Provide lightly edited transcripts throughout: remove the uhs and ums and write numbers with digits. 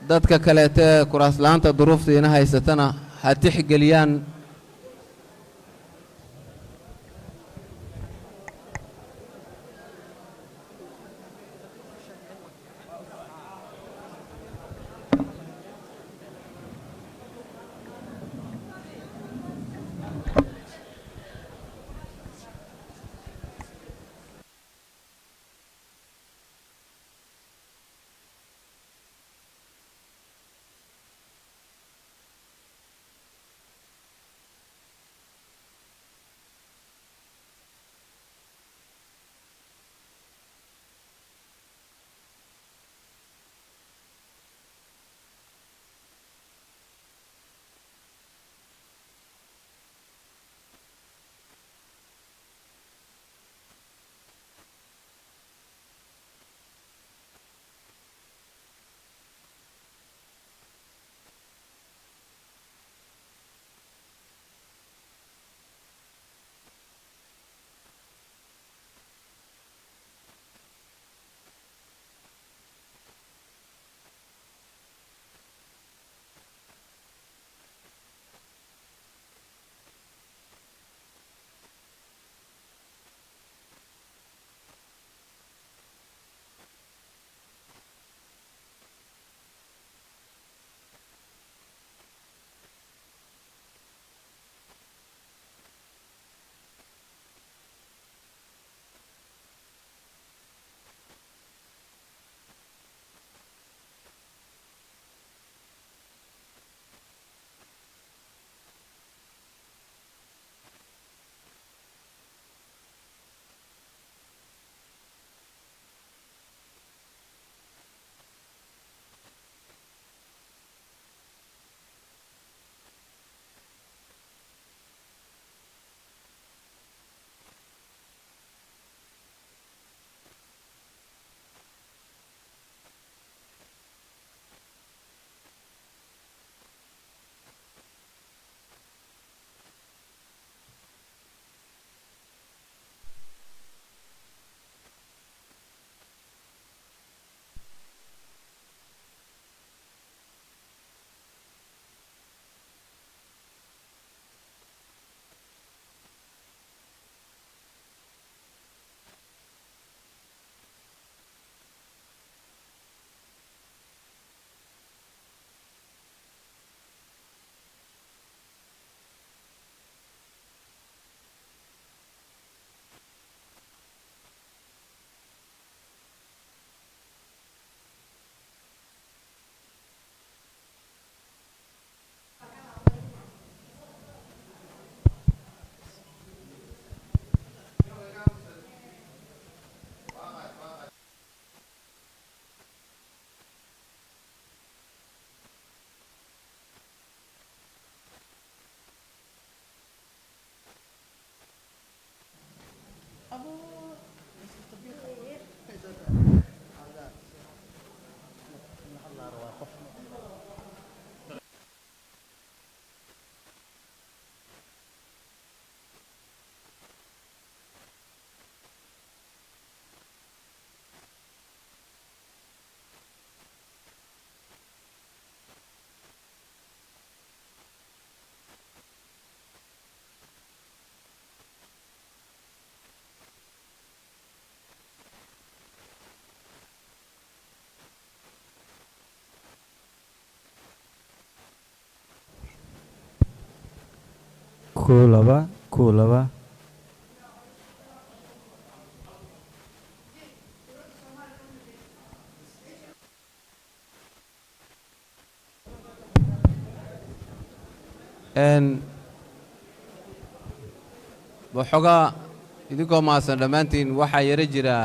dadka kaleete kuraas la'aanta duruuftiina haysatana ha tixgeliyaan. Kulaba, kulaba. waxoogaa idinkoo mahadsan dhammaantiin waxaa yara jira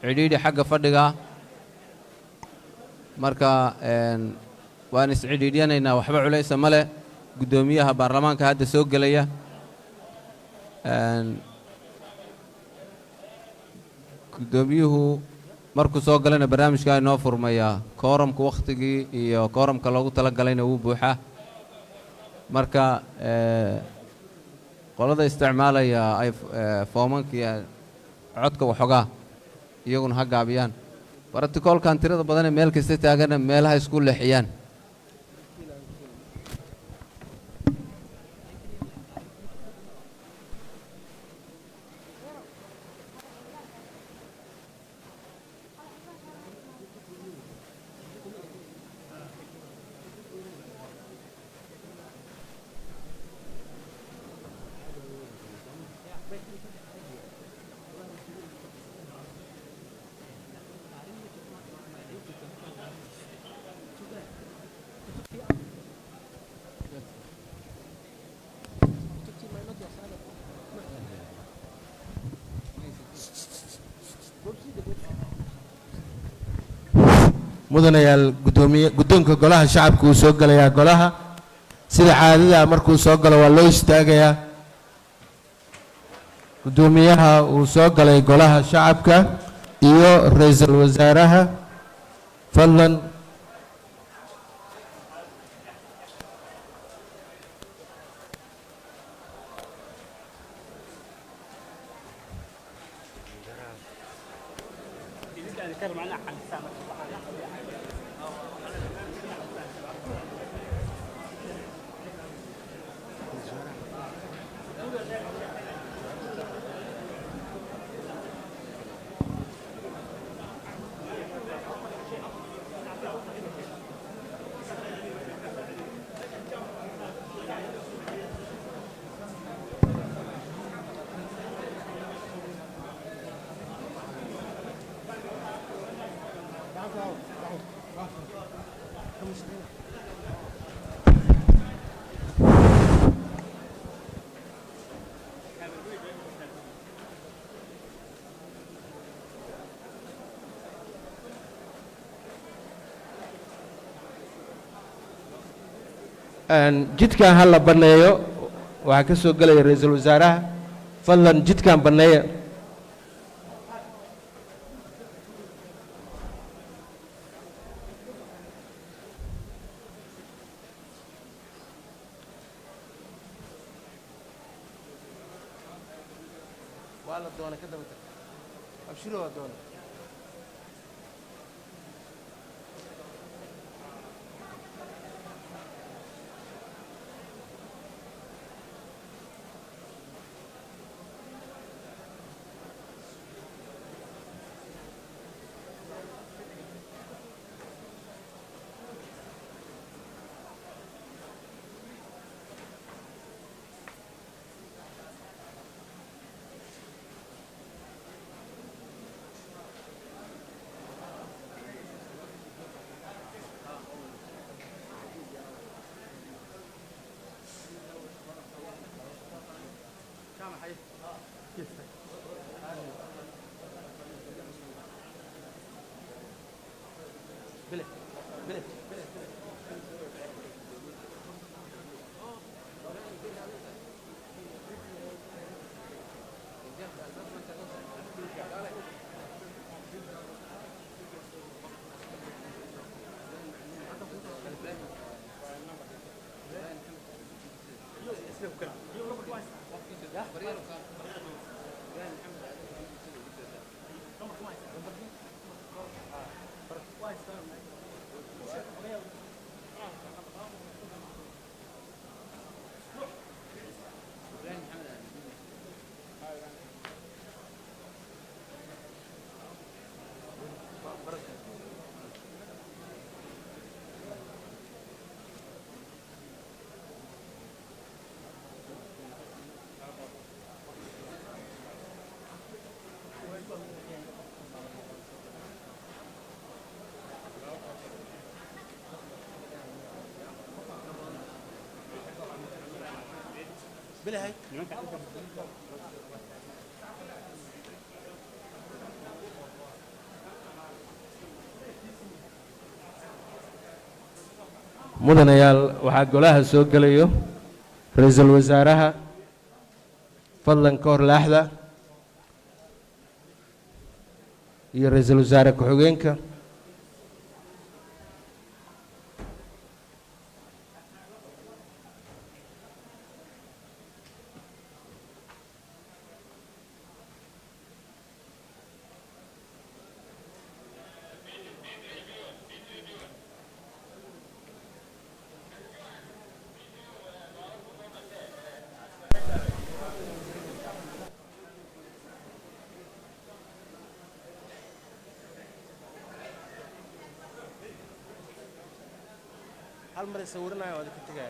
cidhiidhi xagga fadhiga marka waan iscidhiidhyanaynaa waxba culaysa ma leh guddoomiyaha baarlamaanka hadda soo gelaya guddoomiyuhu markuu soo galana barnaamijkaa inoo furmayaa kooramka wakhtigii iyo kooramka loogu tala galayna wuu buuxaa marka qolada isticmaalaya ay foomankii codka waxoogaa iyaguna ha gaabiyaan baratikolkan tirada badan ee meel kasta taagana meelaha isku leexiyaan. mudanayaal guddoonka golaha shacabka uu soo galayaa golaha sida caadada markuu soo galo waa loo istaagayaa. guddoomiyaha uu soo galay golaha shacabka iyo ra'iisul wasaaraha fadlan jidkan ha la banneeyo. waxaa ka soo galaya ra'iisul wasaaraha fadlan jidkan banneeya. mudanayaal waxaa golaha soo galayo ra'iisul wasaaraha fadlan ka hor laaxda iyo ra'iisul wasaare ku-xigeenka. hal mar sawiranayo wada ka tagay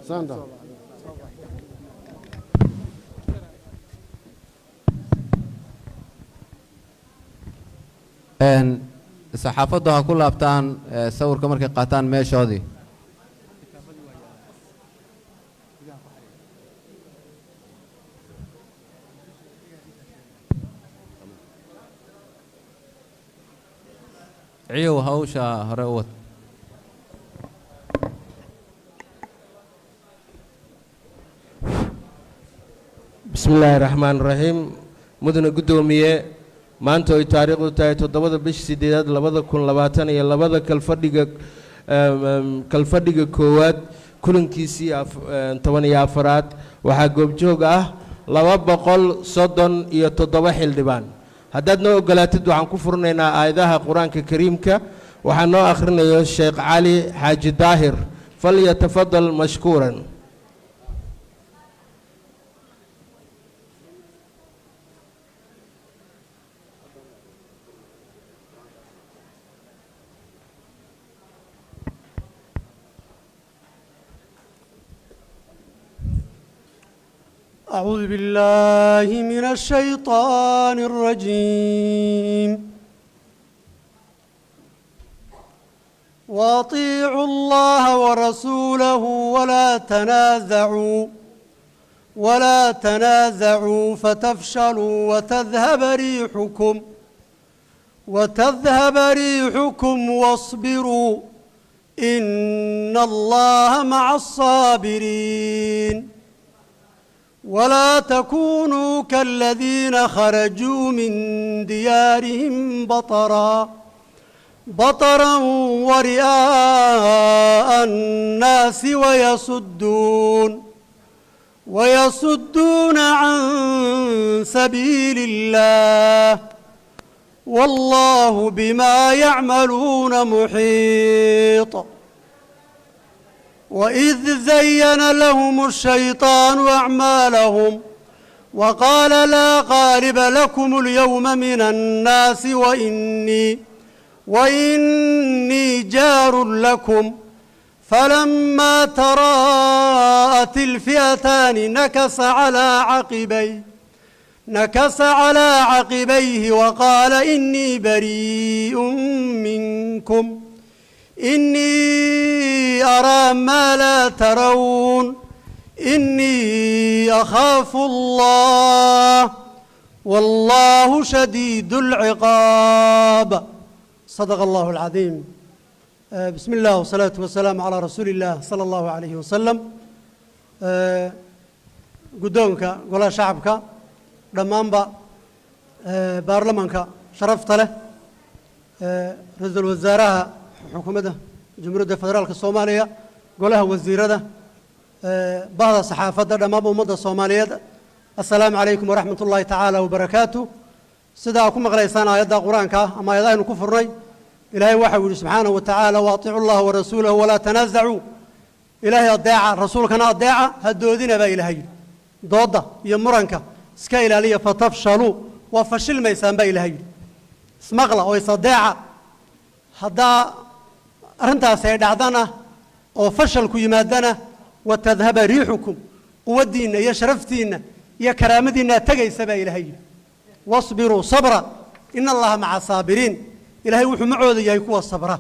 Santa. saxaafaddu ha ku laabtaan sawirka markay qaataan meeshoodii. ciyow hawsha hore u wad. bismillaahi raxmaan raxiim mudane guddoomiye maanta ay taariikhdu tahay 7 bisha 8 2022 kalfadhiga koowaad kulankiisii 14aad waxaa goobjoog ah 237 xildhibaan haddaad noo ogolaatid waxaan ku furnaynaa aayadaha qur-aanka kariimka waxaa noo akhrinayo sheekh cali xaaji daahir falyatafadal mashkuuran. أعوذ بالله من الشيطان الرجيم وأطيعوا الله ورسوله ولا تنازعوا فتفشلوا وتذهب ريحكم واصبروا إن الله مع الصابرين ولا تكونوا كالذين خرجوا من ديارهم بطرا ورئاء الناس ويصدون عن سبيل الله والله بما يعملون محيط وإذ زين لهم الشيطان أعمالهم وقال لا غالب لكم اليوم من الناس وإني جار لكم فلما تراءت الفئتان نكص على عقبيه وقال إني بريء منكم إني أرى ما لا ترون إني أخاف الله والله شديد العقاب صدق الله العظيم. بسم الله والصلاة والسلام على رسول الله صلى الله عليه وسلم. قدومك قولا شعبك دمانبا بارلمانك شرفت له رئيس الوزراء حكومة جمهورية الفدرالية الصومالية قولها وزيرة بعض الصحافة دمام ومدى الصومالية السلام عليكم ورحمة الله تعالى وبركاته. سداكم غليسان آيات قرآنك أما آيات كفرني إلهي وحي سبحانه وتعالى وأطيعوا الله ورسوله ولا تنازعوا إلهي الداعة رسولك أنا الداعة هدودين با إلهي ضد يمرنك سكا إلهي فتفشلوا وفشل ميسان با إلهي اسمغلا ويصداعة هدا أرنتها سيدعدنا وفشلكم يمادنا وتذهب ريحكم قودينا يا شرفتينا يا كرامتنا تجي سبا إلهي واصبروا صبرا إن الله مع الصابرين إلهي وحو معوذ يكون الصبرا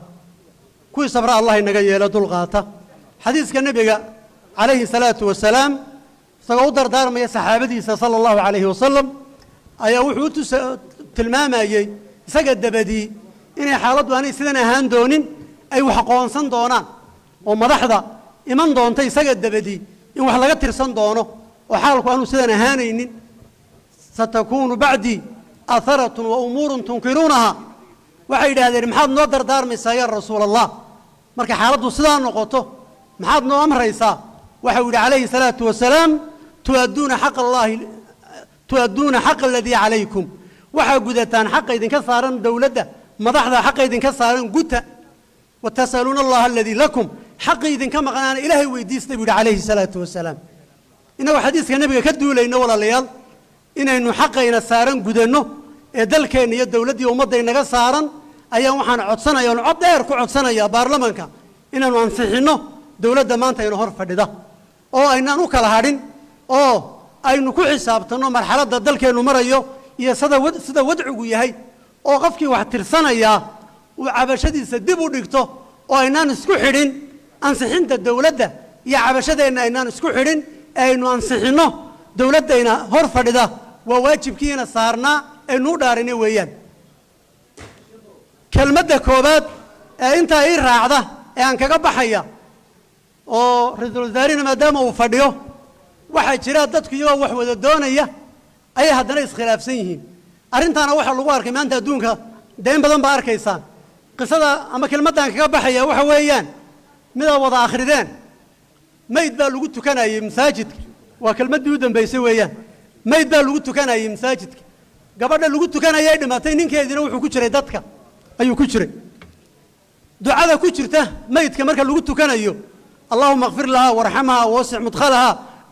كوي صبرا الله إنك يلد الغاطة حديث النبي عليه الصلاة والسلام سقودر دار ما صحابتي صلى الله عليه وسلم أي وحو تلماما يي سجد دبدي إن حالته أنا سيدنا هاندونين أي وحقون صندونا ومرحضة إيمان دونتي سجد دبدي إن وحلقت ترسن دونه وحالك أنو سيدنا هانين ستكون بعدي أثرة وأمور تنكرونها وحيد هذا محاد نقدر دار مسايا رسول الله مركي حالته سيدنا نقطه محاد نو أمر رئيسا وحيد عليه الصلاة والسلام tu'adduuna xaqa aladii calaykum waxaa gudataan xaqa idinka saaran dowladda madaxda xaqa idinka saaran guta watasaluuna allaha aladii lakum xaqii idinka maqnaana ilaahay weydiistay buu yidhi calayhi salaatu wasalaam innagoo xadiiska nebiga ka duulayno walaalayaal inaynu xaqayna saaran gudanno ee dalkeenna iyo dowladdii ummadda inaga saaran ayaan waxaan codsanaya oon cod dheer ku codsanayaa baarlamanka inaanu ansixinno dowladda maanta ina hor fadhida oo aynaan u kala hadhin oo aynu ku xisaabtanno marxaladda dalkeennu marayo iyo sida wadcigu yahay oo qofkii wax tirsanayaa uu cabashadiisa dib u dhigto oo aynaan isku xidhin ansixinta dowladda iyo cabashadeenna aynaan isku xidhin ee aynu ansixinno dowladdayna hor fadhida waa waajibkiina saarnaa aynu u dhaarinay weeyaan kelmadda koowaad ee intaa ii raacda ee aan kaga baxaya oo ra-iisul wasaarihina maadaama uu fadhiyo waxaa jira dadku iyagoo wax wada doonaya ayay haddana iskhilaafsan yihiin arrintaana waxaa lagu arkay maanta adduunka dee in badan baa arkaysaan qisada ama kelmaddan kaga baxaya waxa weeyaan midaad wada akhrideen mayd baa lagu tukanayey masaajidka waa kelmaddii u dambaysay weeyaan mayd baa lagu tukanayey masaajidka gabadha lagu tukanayay dhimatay ninkeediina wuxuu ku jiray dadka ayuu ku jiray ducada ku jirta maydka marka lagu tukanayo allahuma اغfir laha warxamha wawasic mudkhalaha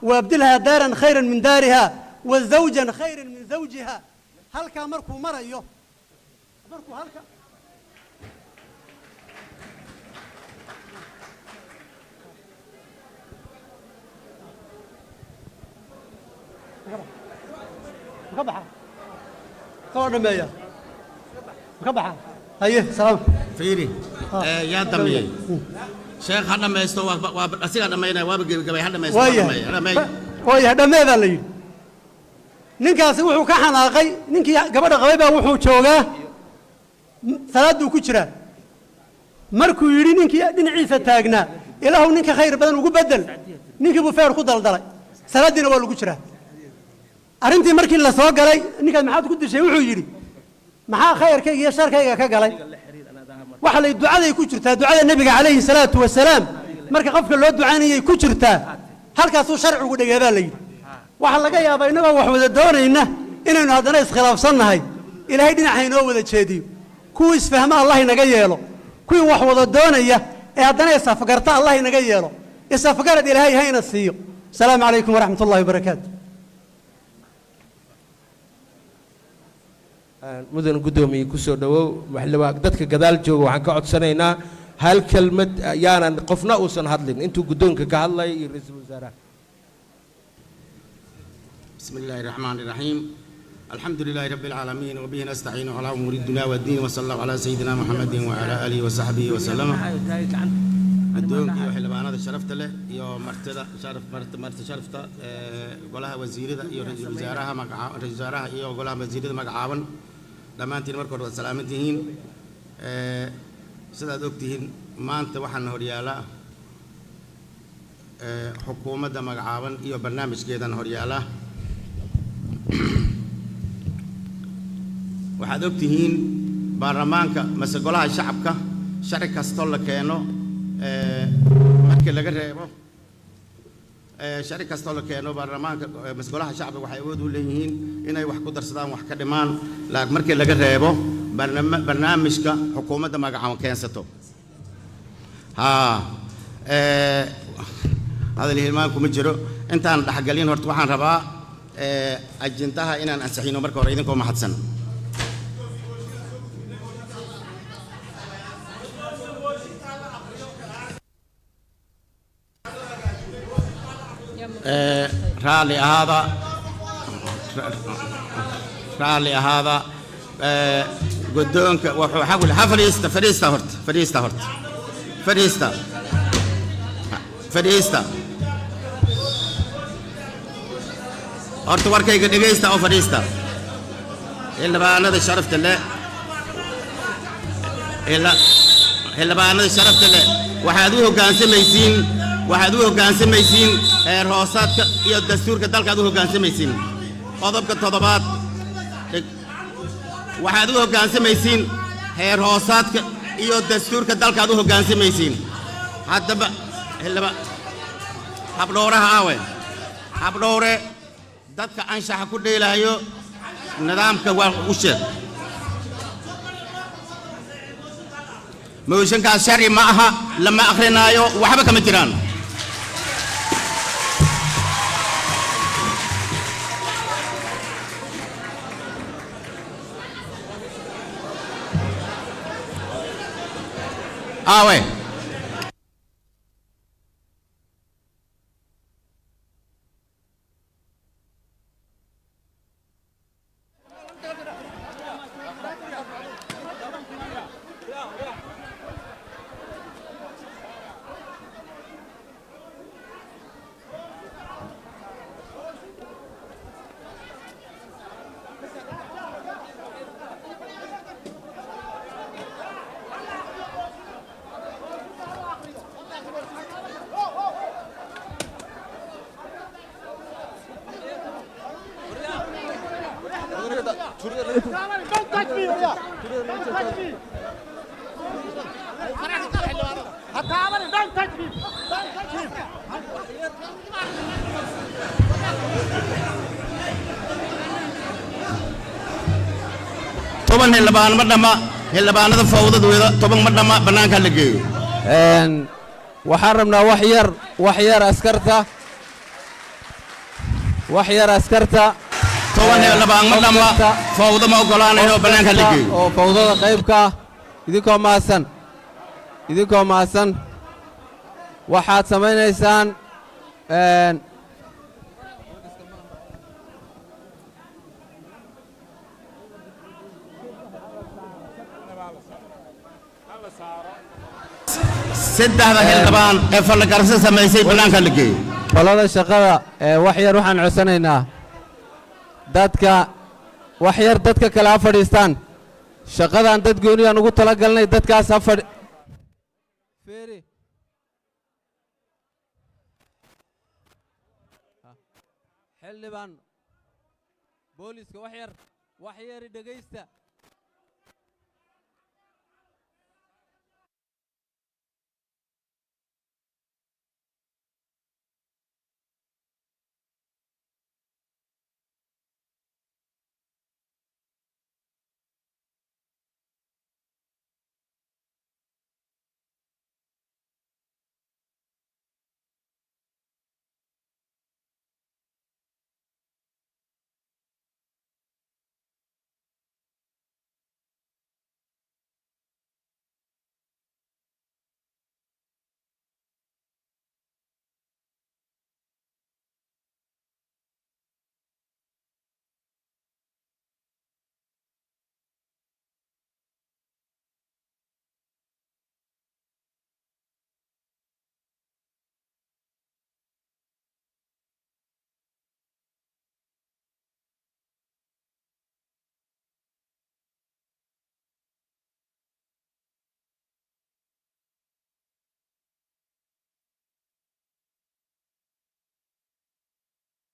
waabdilha daaran khayra min daariha wazawjan khayra min zawjiha halkaa markuu marayo markuu halka ka baxa soo dhameeya ka baxa haye salaam fiiri yaa damiyey sheekh ha dhamaysto waa asiga dhamaynaya waaba gabay ha dhamaysto waayahay dhameedaa la yidhi ninkaasi wuxuu ka xanaaqay ninkii gabadha qabay baa wuxuu joogaa salaadduu ku jiraa markuu yidhi ninkii dhinaciisa taagnaa ilaahu ninka khayr badan ugu bedel ninkii buu feer ku daldalay salaaddiina waa lagu jiraa arrintii markii la soo galay ninkaas maxaad ku dishay wuxuu yidhi maxaa khayrkayga iyo sharkayga ka galay waxa lay ducaday ku jirtaa ducada nebiga calayhi salaatu wasalaam marka qofka loo ducaynayay ku jirtaa halkaasuu sharcigu dhigay baa la yidhi waxaa laga yaabaa innagoo wax wada doonayna inaynu haddana iskhilaafsannahay ilaahay dhinaca inoo wada jeediyo kuwii isfahma allah inaga yeelo kuwii wax wada doonaya ee haddana isafgarta allah inaga yeelo isafgarad ilaahay hayna siiyo asalaamu calaykum waraxmat ullahi wabarakaatu mudan guddoomiye ku soo dhowow dadka gadaal jooga waxaan ka codsanaynaa hal kelmad yaanan qofna uusan hadlin intuu guddoonka ka hadlaya iyo ra-iisul wasaaraha بسم الله الرحمن الرحيم الحمد لله رب العالمين وبه نستعين على أمور الدنيا والدين وصلى الله على سيدنا محمد وعلى آله وصحبه وسلم الدونك يو حلبان هذا شرفت له يو مرتدى شرفته قولها وزيرة يو رئيس وزراء رئيس وزراء يو قولها وزيرة مقعاون لما أنتين مركور وسلامتهين سيدا دوكتهين ما أنت وحن هريالا حكومة مقعاون يو برنامج كيدا هريالا waxaad ogtihiin baarlamaanka mase golaha shacabka sharci kastoo la keeno markii laga reebo sharci kastoo la keeno baarlamaanka mase golaha shacabka waxay awood u leeyihiin inay wax ku darsadaan wax ka dhimaan laakiin markii laga reebo barnaamijka xukuumadda magacaabo keensato hadal hilmaan kuma jiro intaan dhaxgalin horta waxaan rabaa ajintaha inaan ansixino marka hore idinkoo mahadsan raalli ahaada guddoonka wuxuu xawil ha fadhiista horta warkayga dhegaysta oo fadhiista xildhibaanada sharafta leh waxaad u hoggaansamaysiin heer hoosaadka iyo dastuurka dalkaad u hoggaansamaysiin qodobka 7 waxaad u hoggaansamaysiin heer hoosaadka iyo dastuurka dalkaad u hoggaansamaysiin haddaba habdhowraha aawe habdhowre dadka anshaxa ku dheelaayo nidaamka waa u sheeg mooshinkaas sharci ma aha lama akrinaayo waxba kama jiraan awe toban xildhibaan ma dhama xildhibaanada fawdadooda toban ma dhama bannaanka la geeyo waxaan rabnaa wax yar askarta toban xildhibaan ma dhama fawda ma ogolaanayo bannaanka la geeyo oo fawdada qaybka idinkoo maasan waxaad samaynaysaan saddexda xildhibaan ee fallagarso samaysay bannaanka la geeyo qolada shaqada wax yar waxaan codsanaynaa wax yar dadka kale ha fadhiistaan shaqadan dad gooniyaan ugu talagalnay dadkaas ha xildhibaan booliska wax yari dhegaysta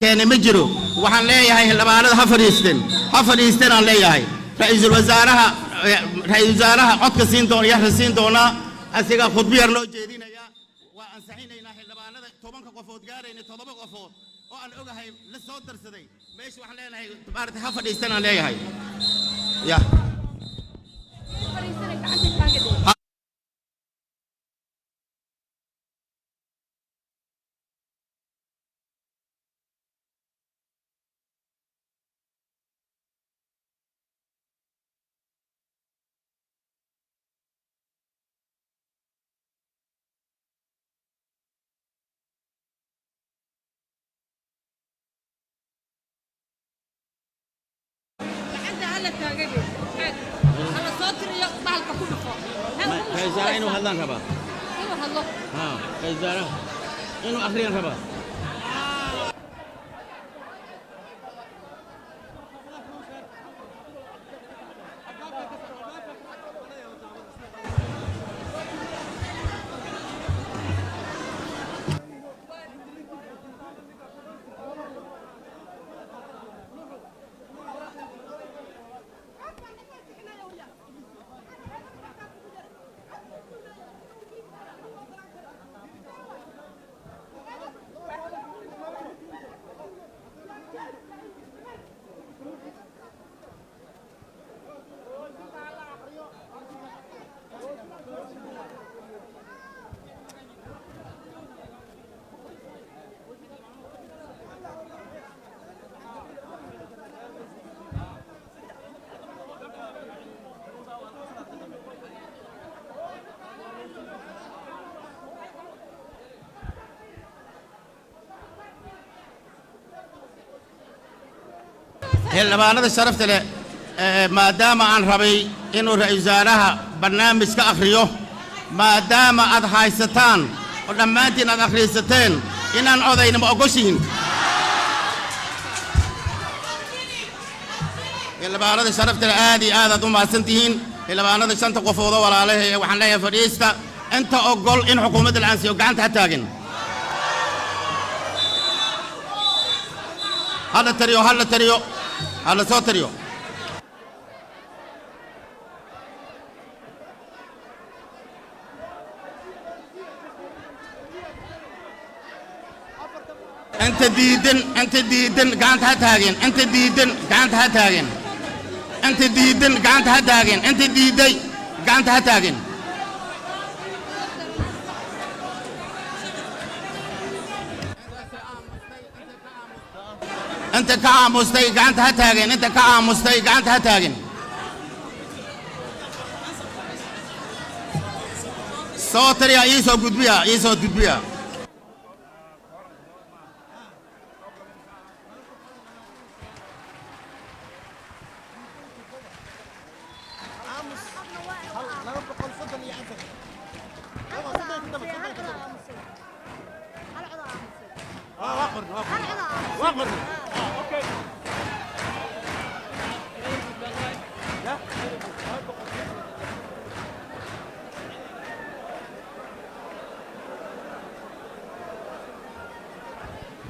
keene ma jiro waxaan leeyahay xildhibaanada ha fadhiisteen aan leeyahay ra'iisul wasaaraha codka siin doona yaxra siin doona asiga khudbo yar loo jeedinaya waa ansaxinaynaa xildhibaanada 10 qofood gaarayna 7 qofood oo aan ogahay la soo darsaday meesha waxaan leenahay tabaarta ha fadhiisteen aan leeyahay ya إنه هذا ربا. ها كذا إنه آخرين ربا. xildhibaanada sharafta leh maadaama aan rabay inuu ra'iisul wasaaraha barnaamij ka akhriyo maadaama aad haysataan oo dhammaantiin aad akhriisateen inaan codayna ma ogoshihin xildhibaanada sharafta leh aad iyo aad aad u mahadsantihiin xildhibaanada shanta qofood oo walaalahay waxaan leeyahay fadhiista inta ogol in xukuumadda la ansiyo gacanta ha taagin هذا تريو هذا تريو هذا صوت تريو انت ديدن قانت هتاجن انت ديدن قانت هتاجن انت ديدن قانت هتاجن انت ديدي قانت هتاجن انت كعامستي قانت هتاجن انت كعامستي قانت هتاجن صوتر يا يسوع قدبيا يسوع قدبيا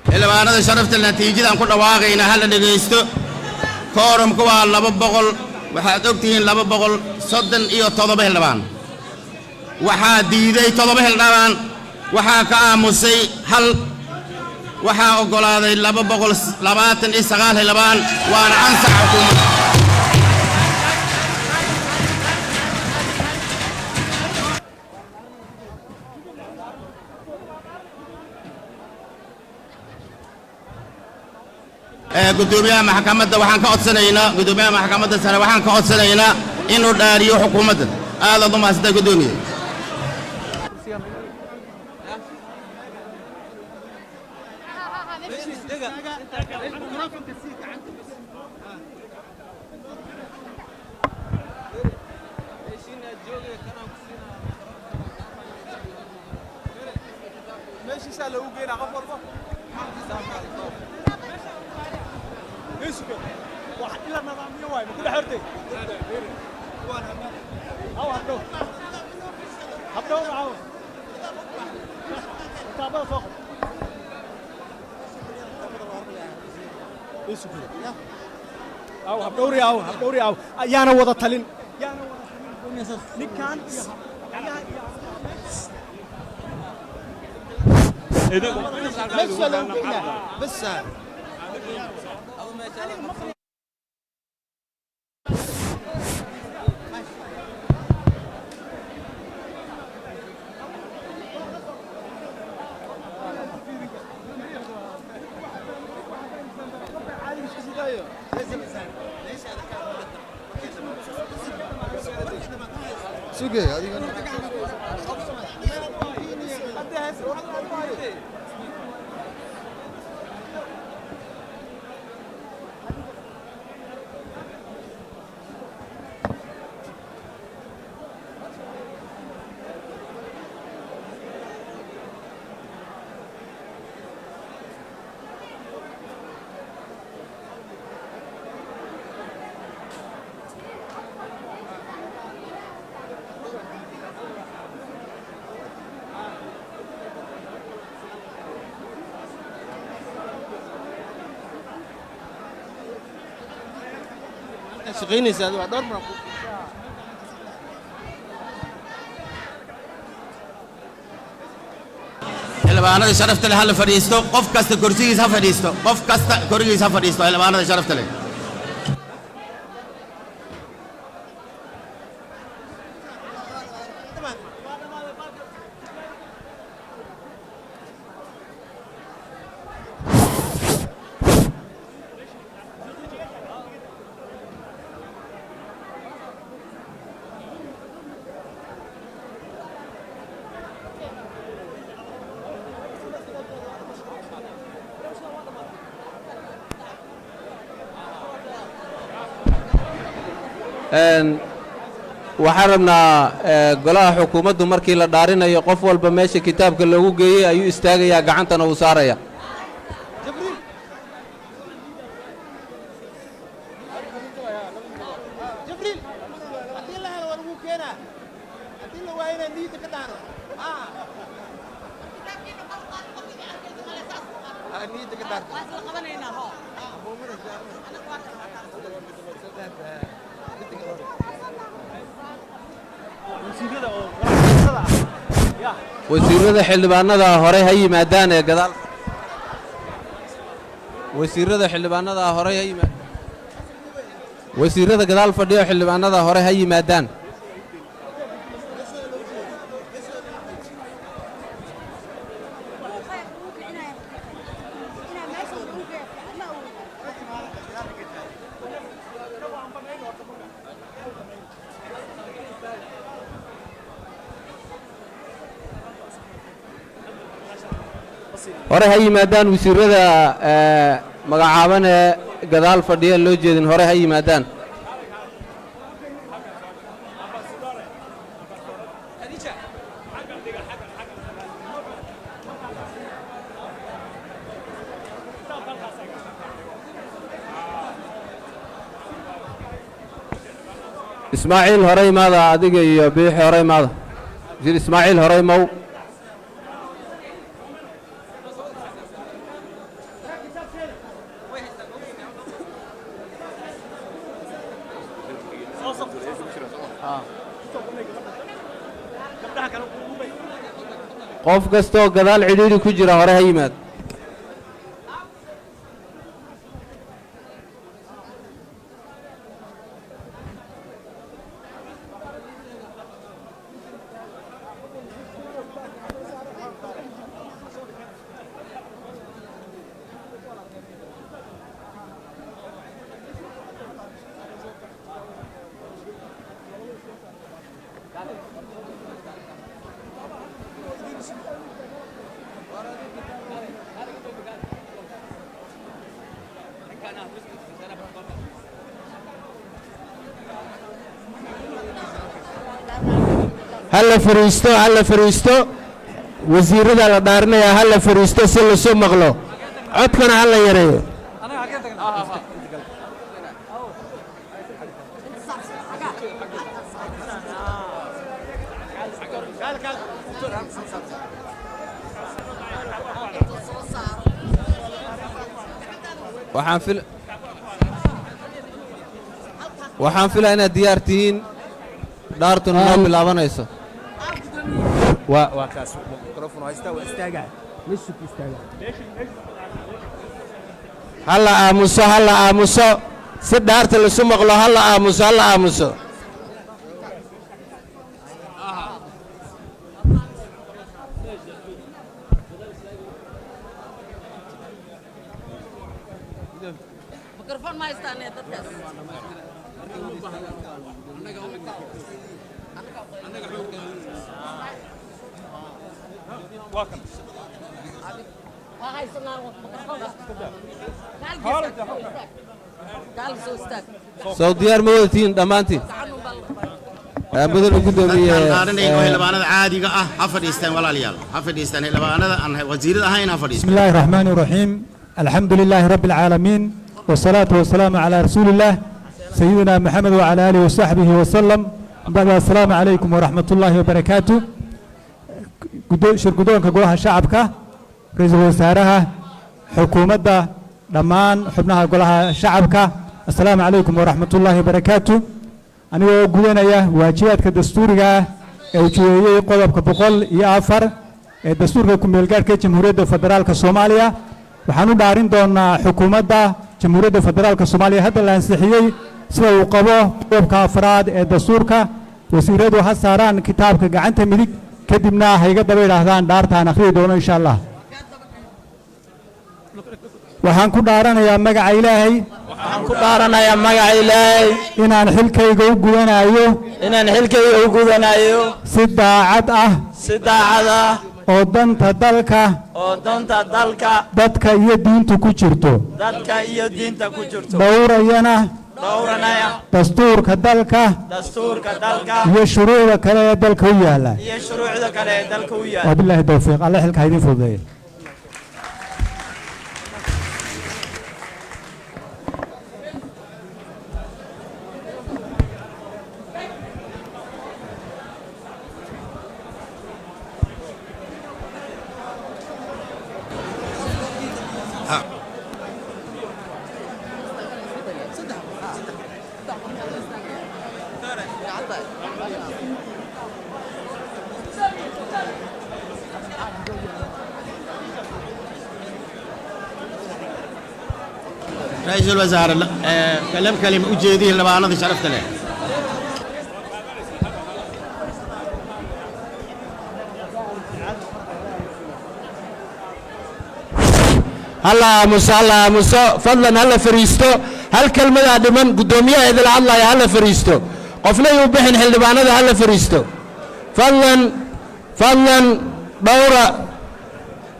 xildhibaanada sharafta natiijadaan ku dhawaaqayna hala dhegaysto koorumku waa 200 waxaad ogtihiin 237 xildhibaan waxaa diiday 7 xildhibaan waxaa ka aamusay hal waxaa ogolaaday 229 xildhibaan waana ansax xukuumadda gudoomiyaha maxkamadda waxaan ka codsanaynaa gudoomiyaha maxkamadda sare waxaan ka codsanaynaa inuu dhaariyo xukuumadda aad u mahadsantahay gudoomiye habdhowri ayaana wada talin ninkan بس سوقي هذه shaqeynaysa adiga waa dhowr mar xildhibaanada sharafta leh hala fadhiisto qof kasta kursigiisa ha fadhiisto qof kasta kursigiisa ha fadhiisto xildhibaanada sharafta leh waxaan rabnaa golaha xukuumaddu markii la dhaarinayo qof walba meesha kitaabka loogu geeyey ayuu istaagayaa gacantana uu saaraya wasiirada xildhibaanada hore ha yimaadaan ee gadaal wasiirada xildhibaanada hore ha yimaadaan wasiirada gadaal fadhiyo xildhibaanada hore ha yimaadaan hore ha yimaadaan wasiirada magacaaban ee gadaal fadhiya loo jeedin hore ha yimaadaan ismaaciil hore imaada adiga iyo biixi hore imaada wasiir ismaaciil hore imaw qof kastoo gadaal cidhiidhi ku jira hore ha yimaad هلا فريستو هلا فريستو وزير هذا الدارنا يا هلا فريستو سلو سو مغلو عدكنا هلا يريو waxaan filaa inaad diyaar tihiin dhaartuna noo bilaabanayso وكاس ميكروفون هايستا واستاجع مشك استاجع هلا آموسو هلا آموسو سد دارت اللي سو مغلو هلا آموسو هلا آموسو ميكروفون ما يستاهل soo diyaar ma wadatiin dhammaantiin mudane gudoomiye xildhibaanada caadiga ah ha fadhiistaan walaalayaal ha fadhiistaan xildhibaanada aan wasiirada ahayn ha fadhiistaan بسم الله الرحمن الرحيم الحمد لله رب العالمين والصلاة والسلام على رسول الله سيدنا محمد وعلى آله وصحبه وسلم بعد السلام عليكم ورحمة الله وبركاته شركدون كقولها شعبك رئيس الوزراء حكومة دمان حبناها قولها شعبك السلام عليكم ورحمة الله وبركاته أنا أقولنا يا واجبات كدستورية وجوهية قلب كبقول يافر الدستور كملكات كجمهورية الفدرال كصوماليا وحنو دارين دون حكومة جمهورية الفدرال كصوماليا هذا الانسحيي سوى قبوه قلب كافراد الدستور وسيرد وحساران كتاب كعنت ملك كدمنا هيقدر دبير هذان دارتان أخير دون إن شاء الله waxaan ku dhaaranayaa magaca ilaahay waxaan ku dhaaranayaa magaca ilaahay inaan xilkayga u gudanayo si daacad ah oo danta dalka dadka iyo diinta ku jirto dhowrayana dhowranaya dastuurka dalka dastuurka dalka iyo shuruucda kale ee dalka u yaala iyo shuruucda kale ee dalka u yaala wabilaahi tawfiiq alla xilka ha idin fududeeyo رئيس الوزراء كلمة أجيديه لبعض شرفت له هلا موسى فضلا هلا فريستو هالكلمة هذه من قدومية إذا الله يا هلا فريستو قفلي وبحن حلبان هذا هلا فريستو فضلا دورة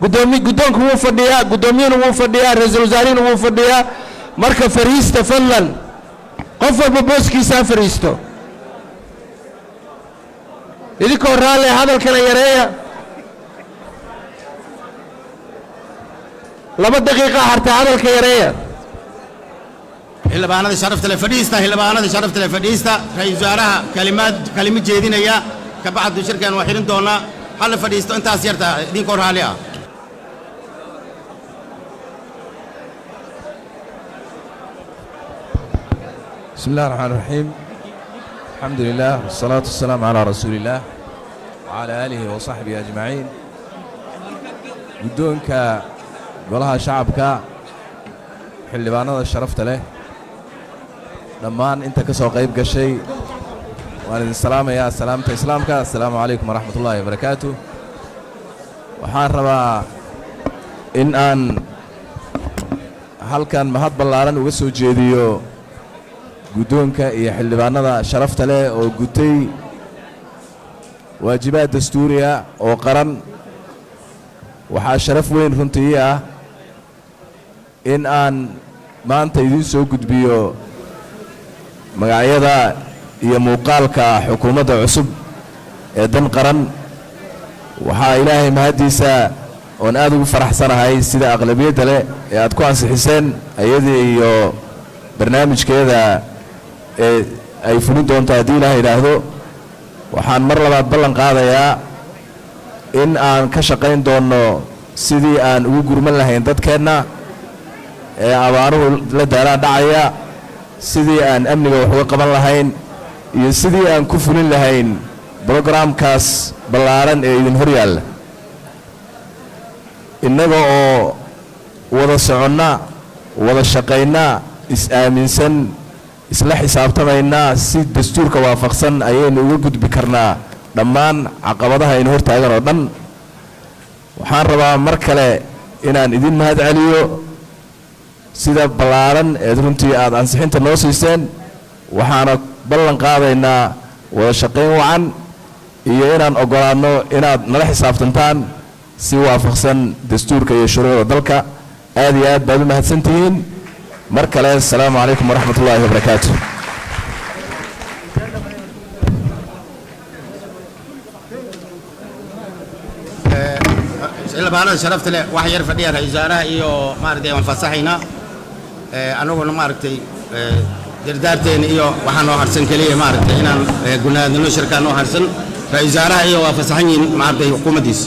قدومك هو فديا قدومين هو فديا رئيس الوزراء هو فديا مركب فريستو فضلا قف ببوسكي سافريستو إذا كورالي هذا الكلام يريا لما دقيقة حتى هذا الكيرية إلا بأنا شرفت الفريستا إلا بأنا شرفت الفريستا رئيس وزراء كلمة جديدة يا كبعض شركة واحدين دونا هلا فريستا أنت أسيرتا دين كوراليا بسم الله الرحمن الرحيم الحمد لله والصلاة والسلام على رسول الله وعلى آله وصحبه أجمعين بدونك golaha shacabka xildhibaanada sharafta leh dhammaan inta ka soo qayb gashay waan idin salaamayaa salaamta islaamka assalaamu calaykum waraxmatullaahi wabarakaatu waxaan rabaa in aan halkan mahad ballaaran uga soo jeediyo guddoonka iyo xildhibaanada sharafta leh oo gutay waajibaad dastuuriya oo qaran waxaa sharaf weyn runtii ah in aan maanta idiin soo gudbiyo magacyada iyo muuqaalka xukuumadda cusub ee dan qaran waxaa ilaahay mahaddiisa oon aad ugu faraxsanahay sida aqlabiyadda leh ee aad ku ansixiseen ayadii iyo barnaamijkeeda ee ay fulin doonto haddii ilaah yidhaahdo waxaan mar labaad ballan qaadayaa in aan ka shaqayn doonno sidii aan ugu gurman lahayn dadkeenna ee abaaruhu la daalaan dhacaya sidii aan amniga wax uga qaban lahayn iyo sidii aan ku fulin lahayn brogaraamkaas ballaaran ee idin hor yaalla innaga oo wada soconna wada shaqayna is-aaminsan isla xisaabtamaynaa si dastuurka waafaqsan ayaynu uga gudbi karnaa dhammaan caqabadaha aynu hor taagan oo dhan waxaan rabaa mar kale inaan idin mahad celiyo sida ballaaran eed runtii aad ansixinta noo siiseen waxaana ballan qaadaynaa wada shaqayn wacan iyo inaan oggolaanno inaad nala xisaabtantaan si waafaqsan dastuurka iyo shuruucda dalka aad iyo aad baad u mahadsan tihiin mar kale assalaamu calaykum waraxmatullaahi wabarakaatu إلا بأنا شرفت له واحد يرفع لي رئيس وزراء إيو مارتي وانفصحينا أنا قلنا مارتي دردارتين إيو وحنا هرسن كليه مارتي هنا قلنا إنه شركة نو هرسن رئيس وزراء إيو وانفصحين مارتي حكومة ديس